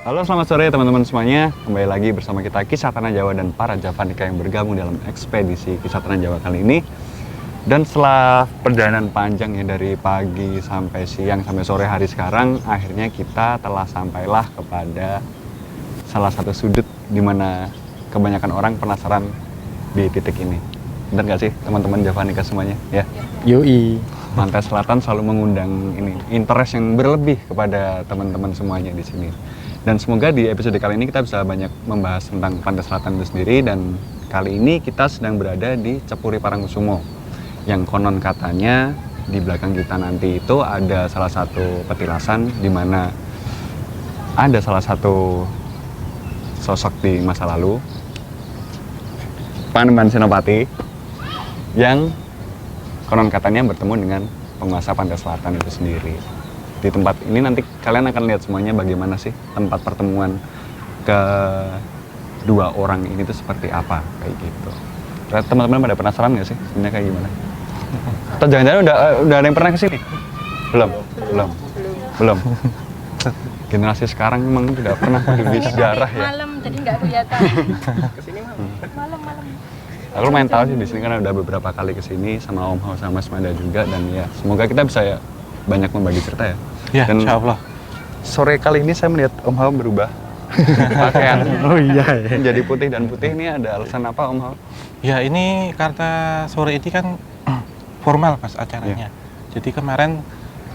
Halo, selamat sore teman-teman semuanya. Kembali lagi bersama kita Kisah Tanah Jawa dan para Javanika yang bergabung dalam ekspedisi Kisah Tanah Jawa kali ini. Dan setelah perjalanan panjang ya dari pagi sampai siang sampai sore hari sekarang, akhirnya kita telah sampailah kepada salah satu sudut di mana kebanyakan orang penasaran di titik ini. Benar nggak sih teman-teman Javanika semuanya? Ya. Yoi. Pantai Selatan selalu mengundang ini interest yang berlebih kepada teman-teman semuanya di sini. Dan semoga di episode kali ini kita bisa banyak membahas tentang Pantai Selatan itu sendiri. Dan kali ini kita sedang berada di Cepuri Parangkusumo, yang konon katanya di belakang kita nanti itu ada salah satu petilasan di mana ada salah satu sosok di masa lalu, Panembahan Senopati, yang konon katanya bertemu dengan penguasa Pantai Selatan itu sendiri. Di tempat ini nanti kalian akan lihat semuanya bagaimana sih tempat pertemuan kedua orang ini tuh seperti apa, kayak gitu. Teman-teman pada penasaran nggak sih sebenarnya kayak gimana? Atau jangan-jangan udah ada yang pernah kesini? Belum. Generasi sekarang memang tidak pernah di sejarah ya. Malam jadi nggak kelihatan. Kesini malam. Aku lumayan tahu sih di sini karena udah beberapa kali kesini sama Om Hao sama Mas Mada juga, dan ya semoga kita bisa ya banyak membagi cerita ya. Ya, dan insya Allah. Sore kali ini saya melihat Om Hao berubah pakaian. Oh iya. Menjadi putih, dan putih ini ada alasan apa Om Hao? Ya ini karena sore ini kan formal Mas acaranya. Jadi kemarin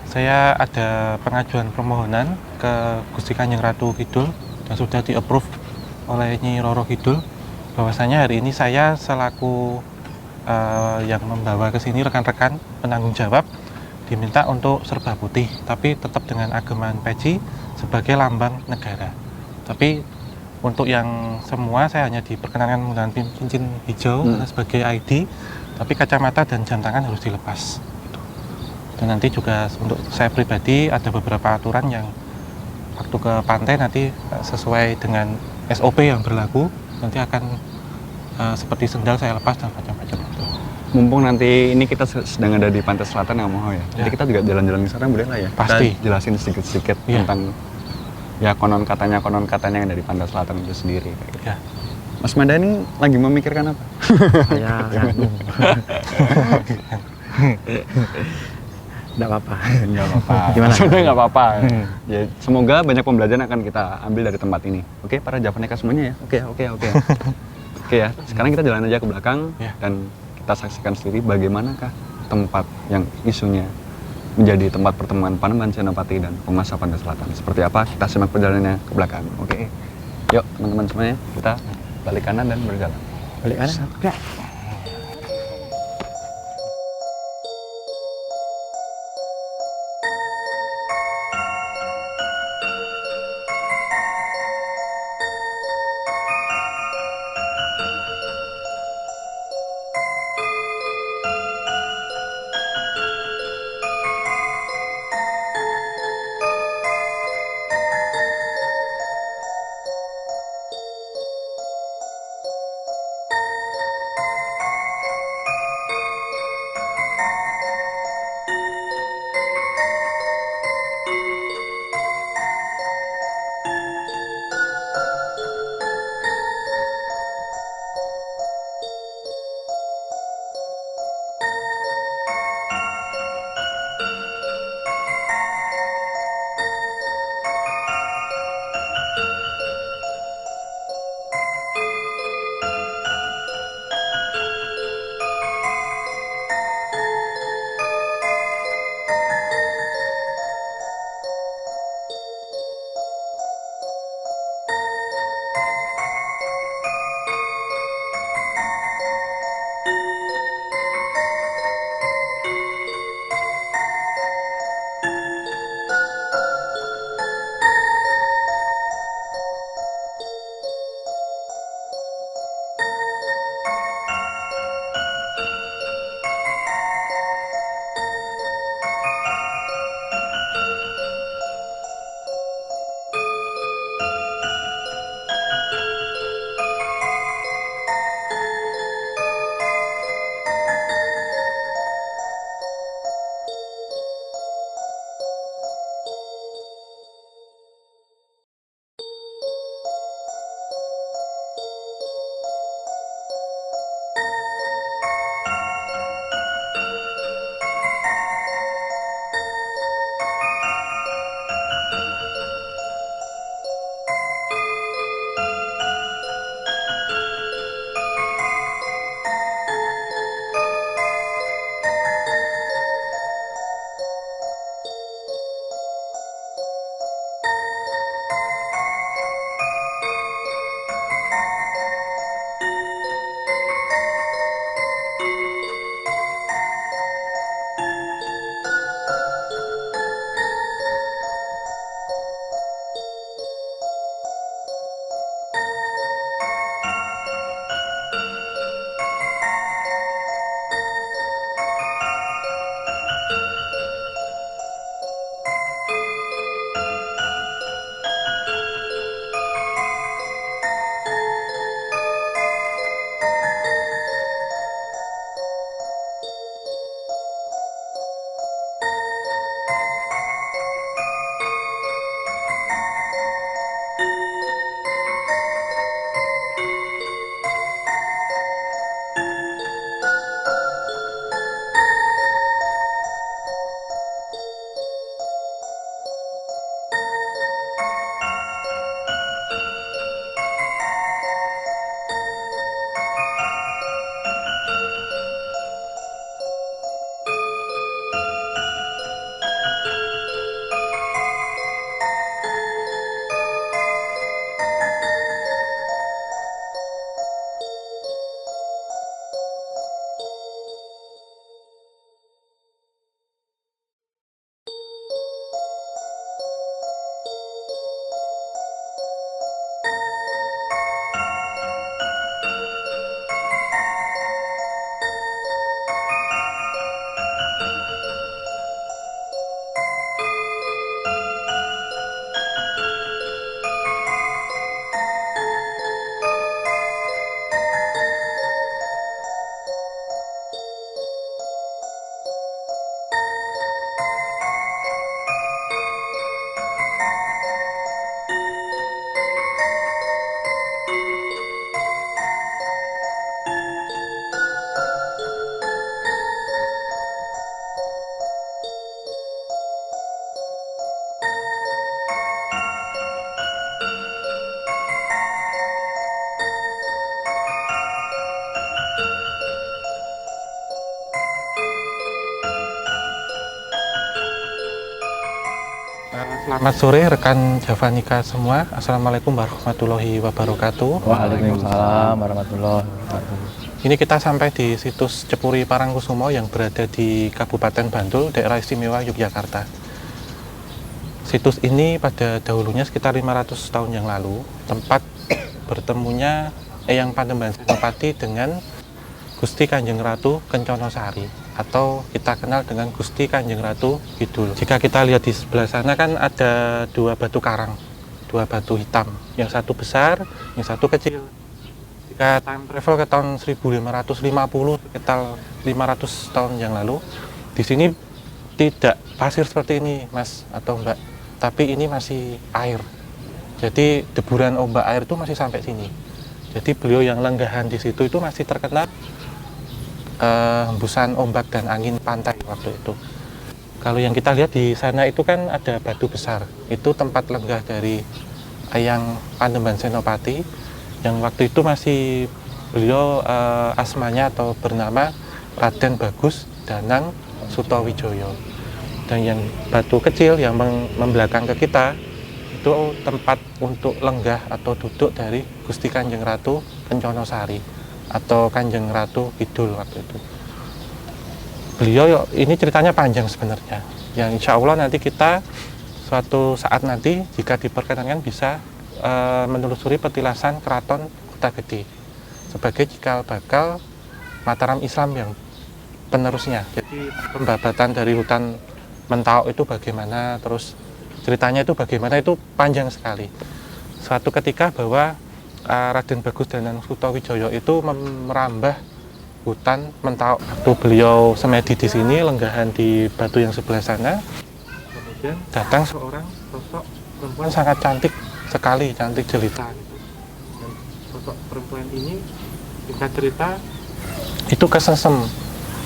saya ada pengajuan permohonan ke Gusti Kanjeng Ratu Kidul dan sudah di-approve oleh Nyi Roro Kidul bahwasanya hari ini saya selaku yang membawa ke sini rekan-rekan penanggung jawab diminta untuk serba putih, tapi tetap dengan ageman peci sebagai lambang negara. Tapi untuk yang semua saya hanya diperkenankan menggunakan cincin hijau sebagai ID, tapi kacamata dan jam tangan harus dilepas. Dan nanti juga untuk saya pribadi ada beberapa aturan yang waktu ke pantai nanti sesuai dengan SOP yang berlaku, nanti akan seperti sendal saya lepas dan macam-macam itu. Mumpung nanti ini kita sedang ada di Pantai Selatan ya Om Hao ya. Jadi kita juga jalan-jalan ke sana boleh lah ya. Pasti. Kita jelasin sedikit-sedikit tentang ya konon katanya yang dari Pantai Selatan itu sendiri kayak gitu. Ya. Mas Mada ini lagi memikirkan apa? Saya nggak apa-apa. Nggak apa-apa. Gimana? Sebenarnya nggak apa-apa. Ya, semoga banyak pembelajaran akan kita ambil dari tempat ini. Oke, para Javanika semuanya ya. Oke. Oke ya. Sekarang kita jalan aja ke belakang dan kita saksikan sendiri bagaimanakah tempat yang isunya menjadi tempat pertemuan Panembahan Senopati dan penguasa Pantai Selatan. Seperti apa? Kita simak perjalanannya ke belakang. Oke. Yuk, teman-teman semuanya, kita balik kanan dan berjalan. Balik kanan. Ya. Selamat sore rekan Javanika semua. Assalamualaikum warahmatullahi wabarakatuh. Waalaikumsalam warahmatullahi wabarakatuh. Ini kita sampai di situs Cepuri Parangkusumo yang berada di Kabupaten Bantul, daerah istimewa Yogyakarta. Situs ini pada dahulunya sekitar 500 tahun yang lalu, tempat bertemunya Eyang Panembahan Senopati dengan Gusti Kanjeng Ratu Kenconosari, atau kita kenal dengan Gusti Kanjeng Ratu Kidul. Jika kita lihat di sebelah sana kan ada dua batu karang, dua batu hitam, yang satu besar, yang satu kecil. Jika time travel ke tahun 1550, sekitar 500 tahun yang lalu, di sini tidak pasir seperti ini, Mas atau Mbak, tapi ini masih air. Jadi deburan ombak air itu masih sampai sini. Jadi beliau yang lenggahan di situ itu masih terkena hembusan ombak dan angin pantai waktu itu. Kalau yang kita lihat di sana itu kan ada batu besar, itu tempat lenggah dari Eyang Panembahan Senopati, yang waktu itu masih beliau asmanya atau bernama Raden Bagus Danang Sutawijoyo. Dan yang batu kecil yang membelakang ke kita itu tempat untuk lenggah atau duduk dari Gusti Kanjeng Ratu Kenconosari atau Kanjeng Ratu Kidul waktu itu. Beliau ini ceritanya panjang sebenarnya, yang insya Allah nanti kita suatu saat nanti jika diperkenankan bisa menelusuri petilasan Keraton Kota Gede sebagai cikal bakal Mataram Islam yang penerusnya. Jadi pembabatan dari hutan Mentawai itu bagaimana, terus ceritanya itu bagaimana, itu panjang sekali. Suatu ketika bahwa Raden Bagus Danang Sutawijoyo itu merambah hutan Mentawai. Waktu beliau semedi di sini, lenggahan di batu yang sebelah sana, kemudian datang seorang sosok perempuan sangat cantik sekali, cantik jelita. Dan sosok perempuan ini, singkat cerita, itu kesesem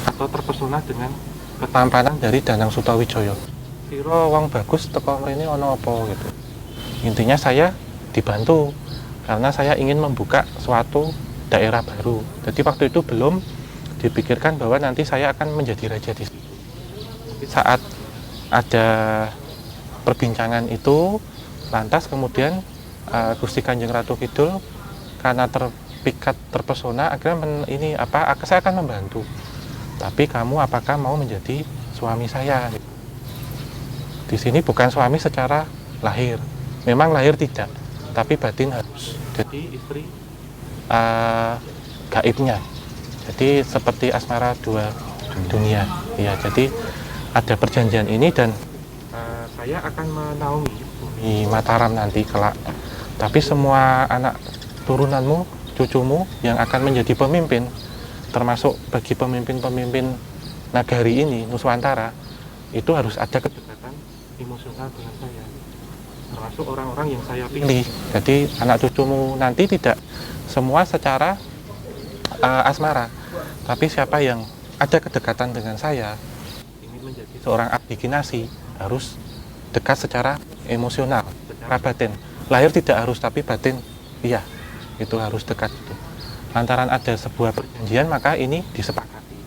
atau terpesona dengan ketampanan dari Danang Sutawijoyo. Siro wong bagus teko mrene ana apa gitu. Intinya saya dibantu karena saya ingin membuka suatu daerah baru. Jadi waktu itu belum dipikirkan bahwa nanti saya akan menjadi raja di situ. Saat ada perbincangan itu, lantas kemudian Gusti Kanjeng Ratu Kidul karena terpikat terpesona akhirnya saya akan membantu. Tapi kamu apakah mau menjadi suami saya? Di sini bukan suami secara lahir, memang lahir tidak, tapi batin harus. Jadi istri gaibnya. Jadi seperti asmara dua dunia. Ya, jadi ada perjanjian ini dan saya akan menaungi bumi Mataram nanti kelak. Tapi semua anak turunanmu, cucumu yang akan menjadi pemimpin, termasuk bagi pemimpin-pemimpin nagari ini, Nuswantara, itu harus ada kedekatan emosional dengan saya, termasuk orang-orang yang saya pilih. Jadi anak cucumu nanti tidak semua secara asmara, tapi siapa yang ada kedekatan dengan saya, ingin menjadi seorang abdi kinasi, harus dekat secara emosional, secara batin. Lahir tidak harus, tapi batin iya, itu harus dekat itu. Lantaran ada sebuah perjanjian, maka ini disepakati.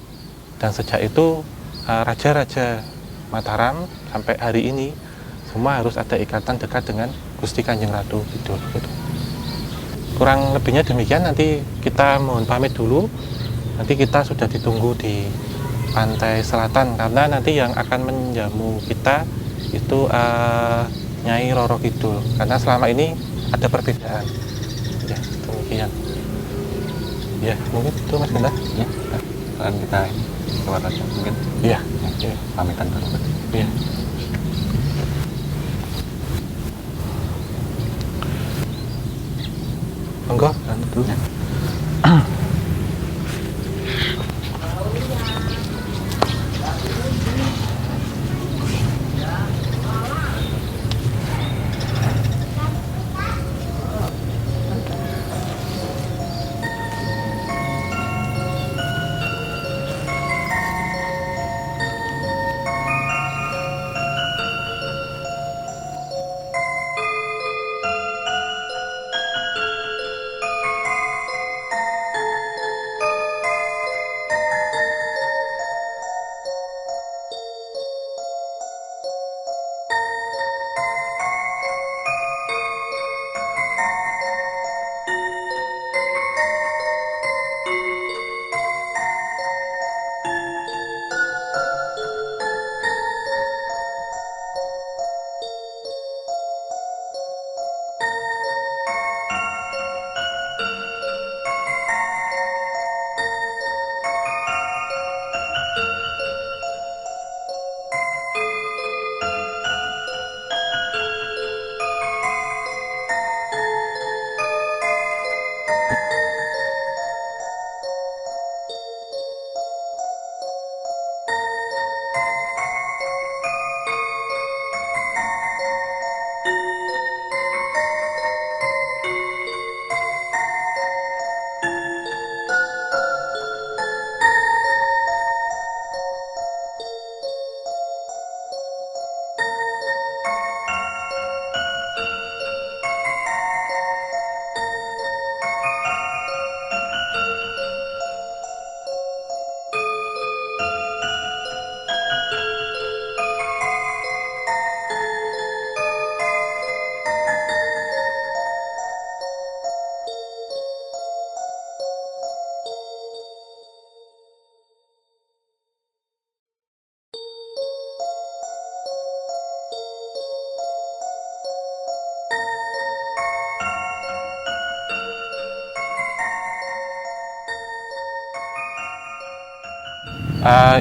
Dan sejak itu raja-raja Mataram sampai hari ini semua harus ada ikatan dekat dengan Gusti Kanjeng Ratu Kidul. Gitu. Kurang lebihnya demikian, nanti kita mohon pamit dulu. Nanti kita sudah ditunggu di pantai selatan karena nanti yang akan menjamu kita itu Nyai Roro Kidul, karena selama ini ada perbedaan. Ya, demikian. Ya, mungkin itu Mas Genta. Ya, sekarang kita keluar aja mungkin. Iya. Ya, pamitan dulu. Iya. Monggo, dulu. Ya.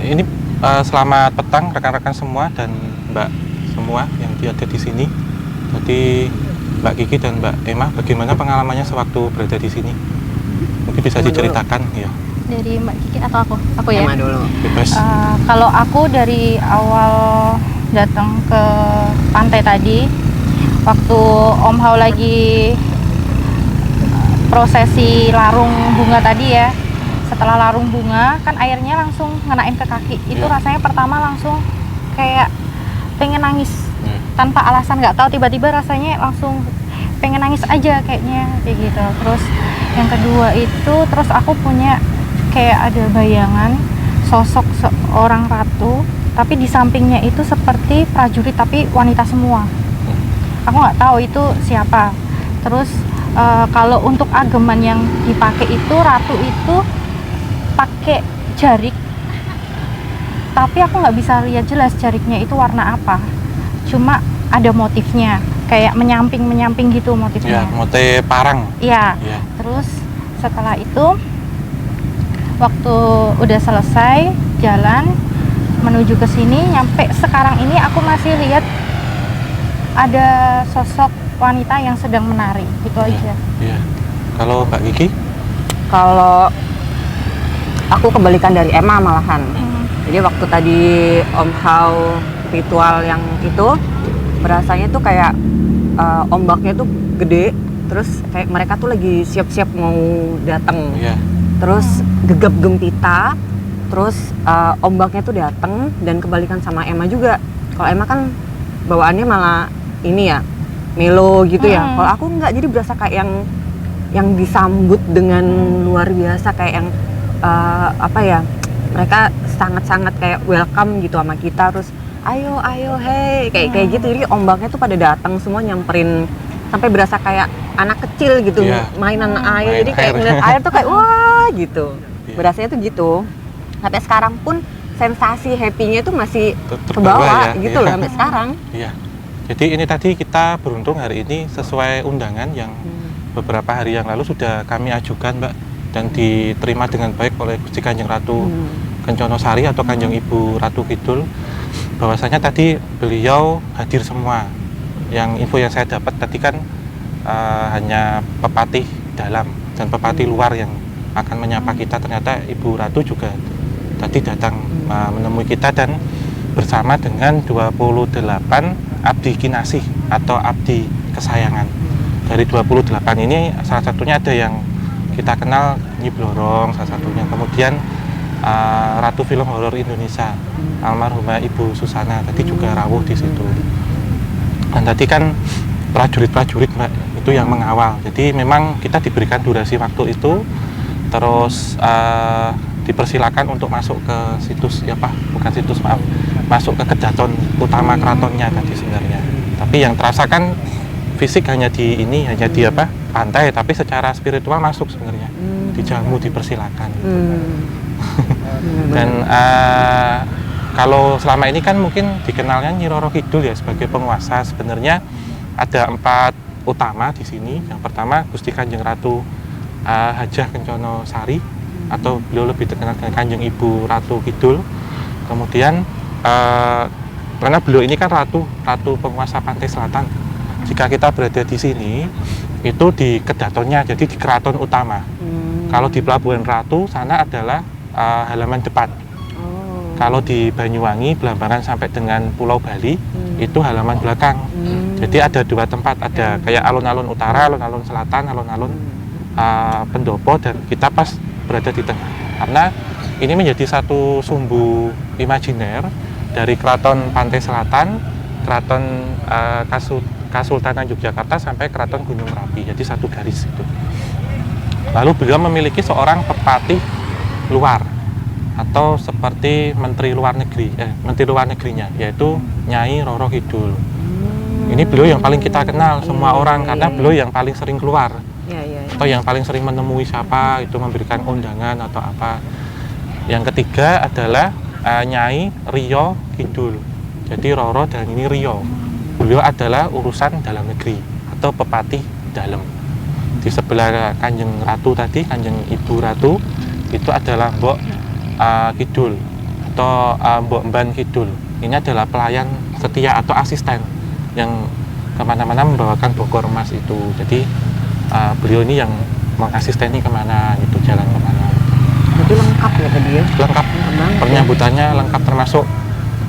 Ini selamat petang rekan-rekan semua dan Mbak semua yang ada di sini. Jadi Mbak Kiki dan Mbak Emma, bagaimana pengalamannya sewaktu berada di sini? Mungkin bisa diceritakan ya. Dari Mbak Kiki atau aku? Aku ya. Emma dulu. Bebas. Kalau aku dari awal datang ke pantai tadi, waktu Om Hao lagi prosesi larung bunga tadi ya, setelah larung bunga kan airnya langsung ngenain ke kaki. Itu rasanya pertama langsung kayak pengen nangis tanpa alasan, nggak tahu, tiba-tiba rasanya langsung pengen nangis aja kayaknya kayak gitu. Terus yang kedua itu terus aku punya kayak ada bayangan sosok seorang ratu, tapi di sampingnya itu seperti prajurit tapi wanita semua. Aku nggak tahu itu siapa. Terus kalau untuk ageman yang dipakai itu, ratu itu pakai jarik, tapi aku nggak bisa lihat jelas jariknya itu warna apa. Cuma ada motifnya, kayak menyamping gitu motifnya. Ya, motif parang. Iya. Ya. Terus setelah itu, waktu udah selesai jalan menuju ke sini, nyampe sekarang ini aku masih lihat ada sosok wanita yang sedang menari, gitu aja. Iya. Kalau Mbak Kiki? Kalau aku kebalikan dari Emma malahan. Jadi waktu tadi Om Hao ritual yang itu, berasanya tuh kayak ombaknya tuh gede, terus kayak mereka tuh lagi siap-siap mau datang. Iya. Terus gegap gempita, terus ombaknya tuh datang, dan kebalikan sama Emma juga. Kalau Emma kan bawaannya malah ini ya, melo gitu ya. Kalau aku enggak, jadi berasa kayak yang disambut dengan luar biasa, kayak yang apa ya, mereka sangat-sangat kayak welcome gitu sama kita. Terus ayo hey kayak gitu. Jadi ombaknya tuh pada datang semua, nyamperin, sampai berasa kayak anak kecil gitu. Mainan air. Jadi kayak ngeliat air tuh kayak wah gitu. Berasanya tuh gitu. Sampai sekarang pun sensasi happy-nya tuh masih terbawa ya, gitu loh sampai sekarang. Iya. Jadi ini tadi kita beruntung hari ini sesuai undangan yang beberapa hari yang lalu sudah kami ajukan, Mbak, dan diterima dengan baik oleh Gusti Kanjeng Ratu Kencana Sari atau Kanjeng Ibu Ratu Kidul. Bahwasanya tadi beliau hadir semua. Yang info yang saya dapat tadi kan hanya pepatih dalam dan pepatih luar yang akan menyapa kita. Ternyata Ibu Ratu juga tadi datang menemui kita dan bersama dengan 28 abdi kinasih atau abdi kesayangan. Dari 28 ini salah satunya ada yang kita kenal Nyi Blorong salah satunya. Kemudian Ratu Film Horor Indonesia almarhumah Ibu Susana tadi juga rawuh di situ. Dan tadi kan prajurit-prajurit, Mbak, itu yang mengawal. Jadi memang kita diberikan durasi waktu itu, terus dipersilakan untuk masuk ke situs masuk ke kedaton utama keratonnya tadi sebenarnya. Tapi yang terasa kan fisik hanya di pantai, tapi secara spiritual masuk sebenarnya. Dijamu, dipersilakan. Dan kalau selama ini kan mungkin dikenalnya Nyi Roro Kidul ya sebagai penguasa. Sebenarnya ada 4 utama di sini. Yang pertama Gusti Kanjeng Ratu Hajah Kencana Sari, atau beliau lebih terkenal dengan Kanjeng Ibu Ratu Kidul. Kemudian karena beliau ini kan ratu penguasa pantai selatan. Jika kita berada di sini itu di kedatonnya, jadi di keraton utama. Kalau di Pelabuhan Ratu sana adalah halaman depan. Kalau di Banyuwangi, Blambangan sampai dengan Pulau Bali itu halaman belakang. Jadi ada 2 tempat, ada kayak alun-alun utara, alun-alun selatan, alun-alun pendopo, dan kita pas berada di tengah. Karena ini menjadi satu sumbu imajiner dari Keraton Pantai Selatan, Keraton Kasultanan Yogyakarta sampai Keraton Gunung Merapi. Jadi satu garis itu. Lalu beliau memiliki seorang pepatih luar atau seperti menteri luar negerinya, yaitu Nyai Roro Kidul. Ini beliau yang paling kita kenal semua orang karena beliau yang paling sering keluar. Atau yang paling sering menemui siapa, itu memberikan undangan atau apa. Yang ketiga adalah Nyai Rio Kidul. Jadi Roro dan ini Rio. Beliau adalah urusan dalam negeri atau pepatih dalam. Di sebelah Kanjeng Ratu tadi, Kanjeng Ibu Ratu, itu adalah Mbok Kidul. atau Mbok Mban Kidul. Ini adalah pelayan setia atau asisten yang kemana-mana membawakan bokor emas itu. Jadi beliau ini yang mengasisteni kemana gitu, jalan kemana. Jadi lengkap ya tadi ya? Lengkap, banget ya. penyambutannya lengkap, termasuk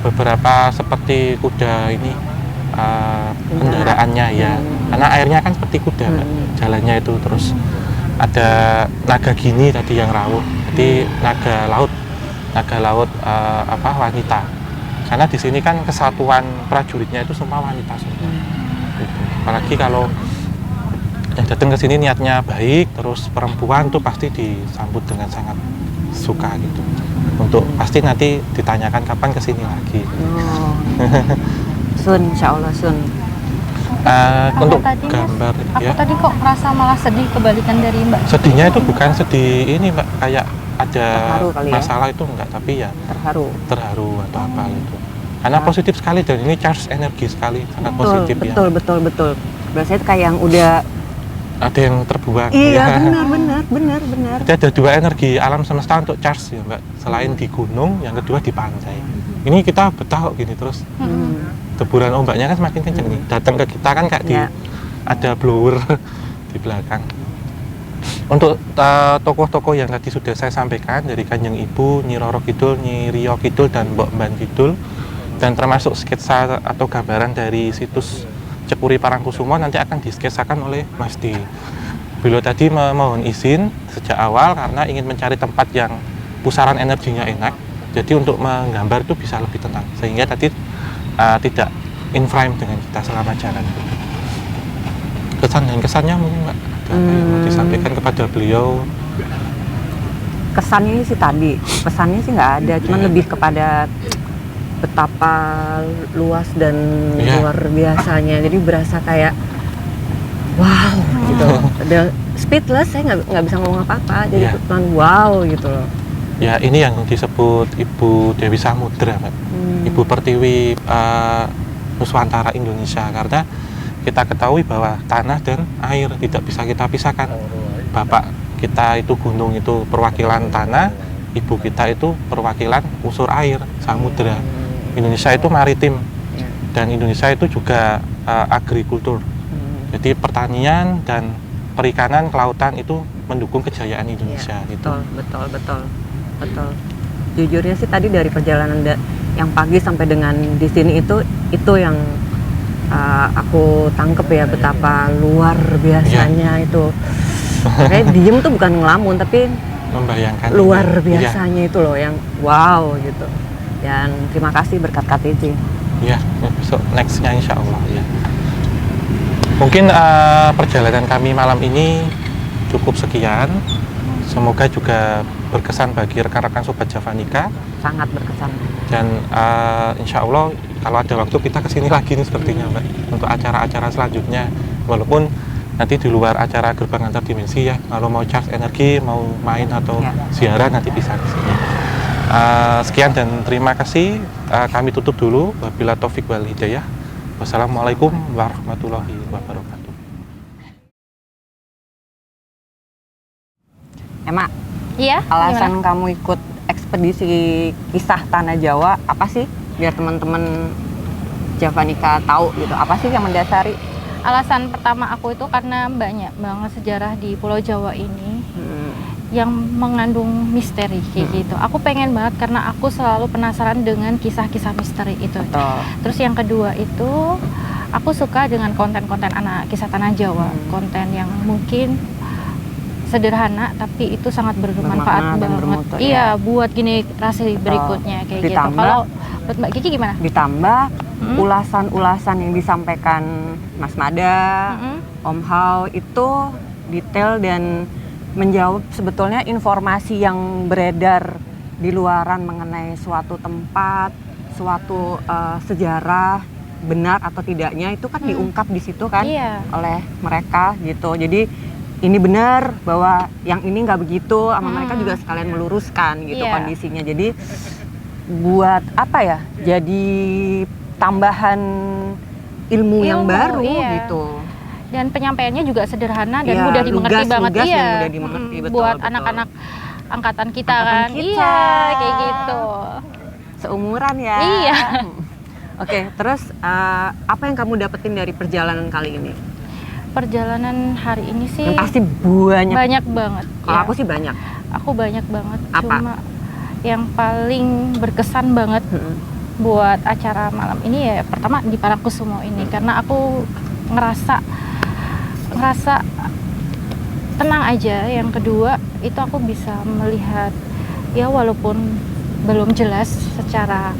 beberapa seperti kuda ini kendaraannya ya. Karena airnya kan seperti kuda, Mbak. Jalannya itu terus ada naga gini tadi yang rawuh. Jadi naga laut wanita. Karena di sini kan kesatuan prajuritnya itu semua wanita semua. Gitu. Apalagi kalau yang datang ke sini niatnya baik, terus perempuan tuh pasti disambut dengan sangat suka gitu. Untuk pasti nanti ditanyakan kapan ke sini lagi. Oh. Sun, insya Allah Sun. Untuk tadinya- gambar Aku ya. tadi kok merasa malah sedih kebalikan dari Mbak. Sedihnya itu bukan sedih ini Mbak, kayak ada Terharu kali ya? masalah itu enggak, tapi ya Terharu. atau apa gitu. Karena positif sekali dan ini charge energi sekali, sangat positif ya. Betul. Biasanya itu kayak yang udah Ada yang terbuang. iya ya. benar. Jadi ada dua energi alam semesta untuk charge ya Mbak. Selain di gunung, yang kedua di pantai. Ini kita betah kok gini terus. Deburan ombaknya kan semakin kenceng nih. Datang ke kita kan kayak Ya. ada blower di belakang. Untuk tokoh-tokoh yang tadi sudah saya sampaikan dari Kanjeng Ibu, Nyi Roro Kidul, Nyi Rio Kidul, dan Mbok Mban Kidul, dan termasuk sketsa atau gambaran dari situs Cepuri Parangkusumo nanti akan disketsakan oleh Mas D. Beliau tadi memohon izin sejak awal karena ingin mencari tempat yang pusaran energinya enak. Jadi untuk menggambar itu bisa lebih tenang, sehingga tadi tidak in frame dengan kita selama jalan. Kesan dan kesannya mungkin Mbak ada apa yang mau disampaikan kepada beliau? kesannya sih tadi, pesannya sih nggak ada, cuman lebih kepada betapa luas dan Iya. luar biasanya. Jadi berasa kayak wow gitu. Udah speechless, saya nggak bisa ngomong apa-apa. Jadi Iya. cuman wow gitu loh. Ya ini yang disebut Ibu Dewi Samudra, Mbak. Ibu Pertiwi Nuswantara Indonesia, karena kita ketahui bahwa tanah dan air tidak bisa kita pisahkan. Bapak kita itu gunung itu perwakilan tanah, ibu kita itu perwakilan unsur air, samudra. Indonesia itu maritim dan Indonesia itu juga agrikultur. Jadi pertanian dan perikanan, kelautan itu mendukung kejayaan Indonesia gitu. Betul. Jujurnya sih tadi dari perjalanan yang pagi sampai dengan di sini itu yang aku tangkep ya, betapa luar biasanya itu. Kayak diem tuh bukan ngelamun, tapi Membayangkan luar ini. Iya. biasanya itu loh yang wow gitu. Dan terima kasih berkat KTJ. Ya, besok nextnya insya Allah ya. Mungkin perjalanan kami malam ini cukup sekian. Semoga juga berkesan bagi rekan-rekan Sobat Javanika. Sangat berkesan. Dan insya Allah kalau ada waktu kita kesini lagi nih sepertinya Mbak, untuk acara-acara selanjutnya. Walaupun nanti di luar acara gerbang antar dimensi ya, kalau mau charge energi, mau main atau ziarah nanti bisa ke sini. Sekian dan terima kasih. Kami tutup dulu. Wabillahi taufik wal hidayah. Wassalamualaikum warahmatullahi wabarakatuh. Emma, Iya, alasan gimana? kamu ikut ekspedisi kisah Tanah Jawa apa sih? Biar teman-teman Javanika tahu gitu. Apa sih yang mendasari? Alasan pertama aku itu karena banyak banget sejarah di Pulau Jawa ini yang mengandung misteri kayak gitu. Aku pengen banget karena aku selalu penasaran dengan kisah-kisah misteri itu. Betul. Terus yang kedua itu aku suka dengan konten-konten anak kisah Tanah Jawa, konten yang mungkin sederhana tapi itu sangat bermanfaat Bermakna dan banget. bermutu, Iya, buat generasi berikutnya kayak gitu. Ditambah- Kalau buat Mbak Kiki gimana? Ditambah ulasan-ulasan yang disampaikan Mas Mada, Om Hao itu detail dan menjawab sebetulnya informasi yang beredar di luaran mengenai suatu tempat, suatu sejarah benar atau tidaknya itu kan diungkap di situ kan Iya. oleh mereka gitu. Jadi ini benar bahwa yang ini nggak begitu, sama mereka juga sekalian meluruskan gitu Iya. kondisinya. Jadi buat apa ya? Jadi tambahan ilmu yang Ilmu, baru iya. gitu. Dan penyampaiannya juga sederhana dan Iya, mudah dimengerti lugas, banget. lugas Iya. dan mudah dimengerti, betul, Buat betul. anak-anak angkatan kita Angkatan kan. kita. Iya, kayak gitu. seumuran ya. Iya. Oke, terus apa yang kamu dapetin dari perjalanan kali ini? Perjalanan hari ini sih Yang pasti banyak. banyak banget. Kalau ya. aku sih banyak. Aku banyak banget. Apa? Cuma yang paling berkesan banget buat acara malam ini ya pertama di Parangkusumo ini karena aku ngerasa tenang aja. Yang kedua itu aku bisa melihat ya walaupun belum jelas secara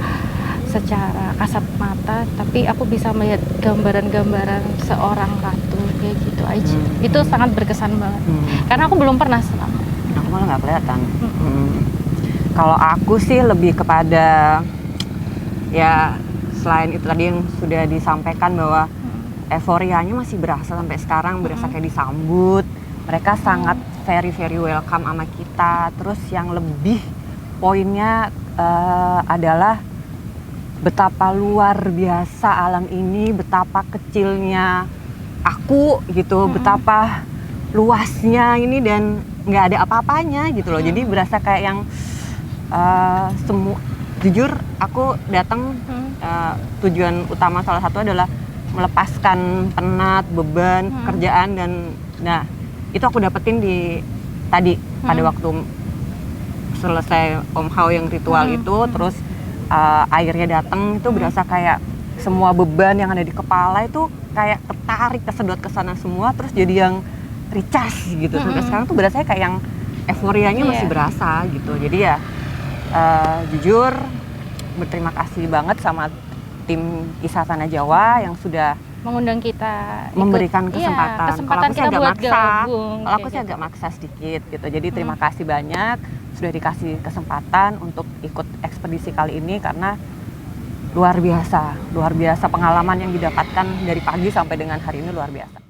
kasat mata tapi aku bisa melihat gambaran-gambaran seorang ratu kayak gitu aja. Itu sangat berkesan banget karena aku belum pernah selama. Aku malah nggak kelihatan. Kalau aku sih lebih kepada ya selain itu tadi yang sudah disampaikan bahwa euforianya masih berasa sampai sekarang, berasa kayak disambut. Mereka sangat very welcome sama kita. Terus yang lebih poinnya adalah betapa luar biasa alam ini, betapa kecilnya aku gitu, betapa luasnya ini dan nggak ada apa-apanya gitu loh. Jadi berasa kayak yang jujur aku datang tujuan utama salah satu adalah melepaskan penat, beban, kerjaan dan nah itu aku dapetin di tadi pada waktu selesai Om Hao yang ritual itu terus airnya datang itu berasa kayak semua beban yang ada di kepala itu kayak tertarik kesedot ke sana semua terus jadi yang recharge gitu. Sampai sekarang tuh berasa kayak yang euforianya masih berasa gitu. Jadi ya jujur berterima kasih banget sama tim Kisah Tanah Jawa yang sudah Mengundang kita memberikan ikut, kesempatan. Iya, kesempatan Kalau aku sih kita agak buat maksa. gabung. Kalau aku sih agak maksa sedikit gitu. Jadi terima kasih banyak sudah dikasih kesempatan untuk ikut ekspedisi kali ini karena luar biasa pengalaman yang didapatkan dari pagi sampai dengan hari ini luar biasa.